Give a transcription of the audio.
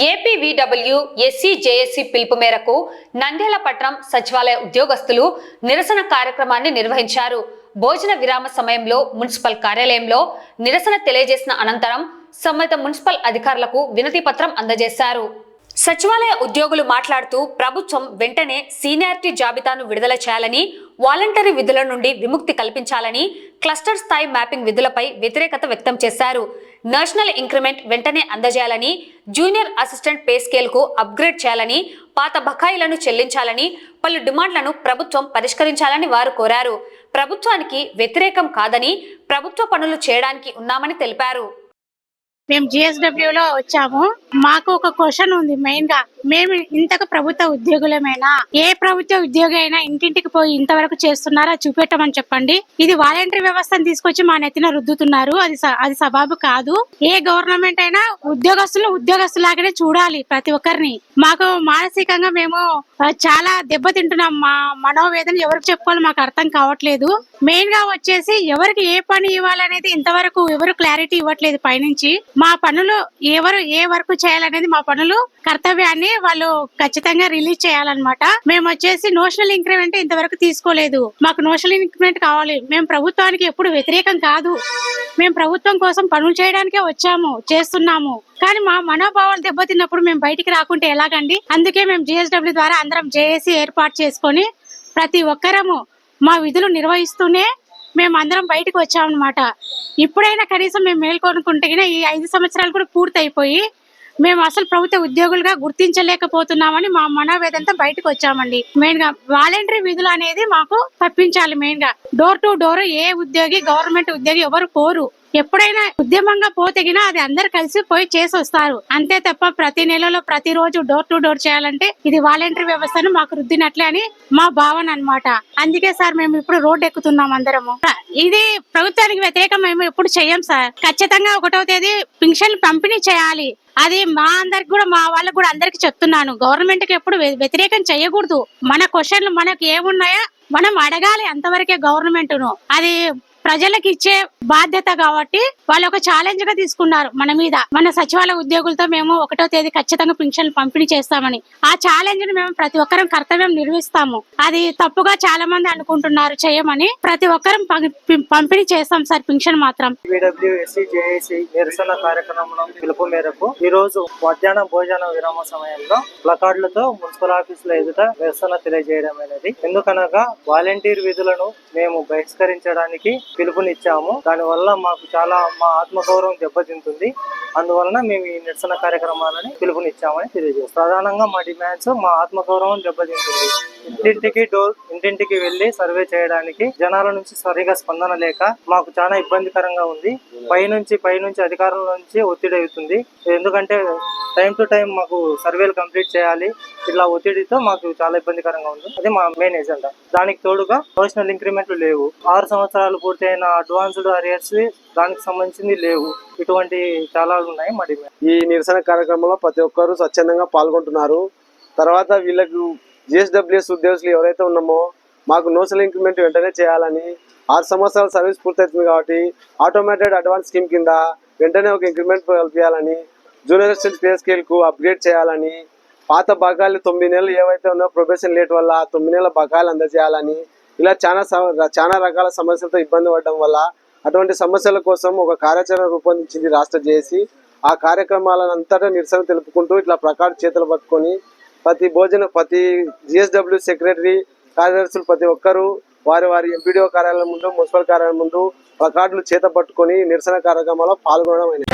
ఏపీవీడబ్ల్యూ SC JAC పిలుపు మేరకు నంద్యాల పట్టణం సచివాలయ ఉద్యోగస్తులు నిరసన కార్యక్రమాన్ని నిర్వహించారు. భోజన విరామ సమయంలో మున్సిపల్ కార్యాలయంలో నిరసన తెలియజేసిన అనంతరం సంబంధిత మున్సిపల్ అధికారులకు వినతి పత్రం అందజేశారు. సచివాలయ ఉద్యోగులు మాట్లాడుతూ ప్రభుత్వం వెంటనే సీనియారిటీ జాబితాను విడుదల చేయాలని, వాలంటరీ విధుల నుండి విముక్తి కల్పించాలని, క్లస్టర్ స్థాయి మ్యాపింగ్ విధులపై వ్యతిరేకత వ్యక్తం చేశారు. నేషనల్ ఇంక్రిమెంట్ వెంటనే అందజేయాలని, జూనియర్ అసిస్టెంట్ పే స్కేల్ కు అప్గ్రేడ్ చేయాలని, పాత బకాయిలను చెల్లించాలని, పలు డిమాండ్లను ప్రభుత్వం పరిష్కరించాలని వారు కోరారు. ప్రభుత్వానికి వ్యతిరేకం కాదని, ప్రభుత్వ పనులు చేయడానికి ఉన్నామని తెలిపారు. మేము జిఎస్డబ్ల్యూలో వచ్చాము. మాకు ఒక క్వశ్చన్ ఉంది. మెయిన్ గా మేము ఇంతకు ప్రభుత్వ ఉద్యోగులమైనా, ఏ ప్రభుత్వ ఉద్యోగి అయినా ఇంటింటికి పోయి ఇంతవరకు చేస్తున్నారా చూపెట్టమని చెప్పండి. ఇది వాలంటరీ వ్యవస్థను తీసుకొచ్చి మా నెత్తిన రుద్దుతున్నారు. అది సబాబు కాదు. ఏ గవర్నమెంట్ అయినా ఉద్యోగస్తులాగానే చూడాలి ప్రతి ఒక్కరిని. మాకు మానసికంగా మేము చాలా దెబ్బతింటున్నాం. మా మనోవేదన ఎవరికి చెప్పుకోవాలి మాకు అర్థం కావట్లేదు. మెయిన్ గా వచ్చేసి ఎవరికి ఏ పని ఇవ్వాలనేది ఇంతవరకు ఎవరు క్లారిటీ ఇవ్వట్లేదు పైనుంచి. మా పనులు ఎవరు ఏ వర్క్ చేయాలనేది మా పనులు కర్తవ్యాన్ని వాళ్ళు ఖచ్చితంగా రిలీజ్ చేయాలన్నమాట. మేము వచ్చేసి నేషనల్ ఇంక్రిమెంట్ ఇంతవరకు తీసుకోలేదు. మాకు నేషనల్ ఇంక్రిమెంట్ కావాలి. మేము ప్రభుత్వానికి ఎప్పుడు వ్యతిరేకం కాదు. మేము ప్రభుత్వం కోసం పనులు చేయడానికే వచ్చాము, చేస్తున్నాము. కానీ మా మనోభావాలు దెబ్బతిన్నప్పుడు మేము బయటికి రాకుంటే ఎలాగండి? అందుకే మేము జిఎస్డబ్ల్యూ ద్వారా అందరం జేఏసీ ఏర్పాటు చేసుకొని ప్రతి ఒక్కరము మా విధులు నిర్వహిస్తూనే మేము అందరం బయటకు వచ్చామన్నమాట. ఇప్పుడైనా కనీసం మేము మేల్కొనుకుంటే ఈ 5 సంవత్సరాలు కూడా పూర్తి అయిపోయి మేము అసలు ప్రభుత్వ ఉద్యోగులుగా గుర్తించలేకపోతున్నామని మా మనోవేదంతో బయటకు వచ్చామండి. మెయిన్ గా వాలంటరీ విధులు అనేది మాకు తప్పించాలి. మెయిన్ గా డోర్ టు డోర్ ఏ ఉద్యోగి, గవర్నమెంట్ ఉద్యోగి ఎవరు పోరు. ఎప్పుడైనా ఉద్యమంగా పోతేగినా అది అందరు కలిసి పోయి చేసి వస్తారు. అంతే తప్ప ప్రతి నెలలో ప్రతిరోజు డోర్ టు డోర్ చేయాలంటే ఇది వాలంటరీ వ్యవస్థను మాకు రుద్దినట్లే అని మా భావన అన్నమాట. అందుకే సార్ మేము ఇప్పుడు రోడ్డు ఎక్కుతున్నాం అందరము. ఇది ప్రభుత్వానికి వ్యతిరేకం మేము ఎప్పుడు చెయ్యం సార్. ఖచ్చితంగా 1వ తేదీ పింఛన్లు పంపిణీ చేయాలి. అది మా అందరికి కూడా, మా వాళ్ళకు కూడా అందరికి చెప్తున్నాను. గవర్నమెంట్ కి ఎప్పుడు వ్యతిరేకం చేయకూడదు. మన క్వశ్చన్లు మనకు ఏమున్నాయో మనం అడగాలి. అంతవరకే గవర్నమెంట్ ను అది ప్రజలకు ఇచ్చే బాధ్యత కాబట్టి వాళ్ళు ఒక ఛాలెంజ్ గా తీసుకున్నారు మన మీద. మన సచివాలయ ఉద్యోగులతో మేము 1వ తేదీ ఖచ్చితంగా పింఛన్లు పంపిణీ చేస్తామని. ఆ ఛాలెంజ్ ని మేము ప్రతి ఒక్కరం కర్తవ్యం నిర్వహిస్తాము. అది తప్పుగా చాలా మంది అనుకుంటున్నారు చేయమని. ప్రతి ఒక్కరం పంపిణీ చేస్తాం సార్ పింఛన్ మాత్రం. నిరసన కార్యక్రమం పిలుపు మేరకు ఈ రోజు మధ్యాహ్నం భోజన విరామ సమయంలో ప్లకార్డులతో మున్సిపల్ ఆఫీసుల ఎదుట నిరసన తెలియజేయడం అనేది. ఎందుకనగా వాలంటీర్ విధులను మేము బహిష్కరించడానికి పిలుపునిచ్చాము. దానివల్ల మాకు చాలా మా ఆత్మగౌరవం దెబ్బతింటుంది. అందువలన మేము ఈ నిరసన కార్యక్రమాలని పిలుపునిచ్చామని తెలియజేస్తాం. ప్రధానంగా మా డిమాండ్స్, మా ఆత్మగౌరవం దెబ్బతింటుంది. ఇంటింటికి వెళ్లి సర్వే చేయడానికి జనాల నుంచి సరిగా స్పందన లేక మాకు చాలా ఇబ్బందికరంగా ఉంది. పైనుంచి అధికారుల నుంచి ఒత్తిడి అవుతుంది. ఎందుకంటే టైం టు టైం మాకు సర్వేలు కంప్లీట్ చేయాలి. ఇట్లా ఒత్తిడితో మాకు చాలా ఇబ్బందికరంగా ఉంది. అది మా మెయిన్ ఎజెండా. దానికి తోడుగా నేషనల్ ఇంక్రిమెంట్లు లేవు. 6 సంవత్సరాలు పూర్తయిన అడ్వాన్స్డ్ అరియర్స్ దానికి సంబంధించింది లేవు. ఇటువంటి చాలా ఉన్నాయి మా డిమాండ్. ఈ నిరసన కార్యక్రమంలో ప్రతి ఒక్కరు స్వచ్ఛందంగా పాల్గొంటున్నారు. తర్వాత వీళ్ళకు జిఎస్డబ్ల్యూఎస్ ఉద్యోగులు ఎవరైతే ఉన్నామో మాకు నేషనల్ ఇంక్రిమెంట్ వెంటనే చేయాలని, 6 సంవత్సరాల సర్వీస్ పూర్తవుతుంది కాబట్టి ఆటోమేటెడ్ అడ్వాన్స్ స్కీమ్ కింద వెంటనే ఒక ఇంక్రిమెంట్ కల్పించాలని, జూనియర్ అసిస్టెంట్ పే స్కేల్ కు అప్గ్రేడ్ చేయాలని, పాత బకాయిలు 9 నెలలు ఏవైతే ఉన్నాయో ప్రొబేషన్ లేట్ వల్ల 9 నెలల బకాయిలు అందజేయాలని, ఇలా చాలా రకాల సమస్యలతో ఇబ్బంది పడడం వల్ల అటువంటి సమస్యల కోసం ఒక కార్యాచరణ రూపొందించింది రాష్ట్ర జేఏసీ. ఆ కార్యక్రమాలను అంతటా నిరసన తెలుపుకుంటూ ఇట్లా ప్లకార్డు చేతులు పట్టుకొని ప్రతి జిఎస్డబ్ల్యూ సెక్రటరీ, కార్యదర్శులు ప్రతి ఒక్కరూ వారి ఎంపీడీఓ కార్యాలయం ముందు, మున్సిపల్ కార్యాలయం ముందు ప్లకార్డులు చేత పట్టుకొని నిరసన కార్యక్రమంలో పాల్గొనడం అయినది.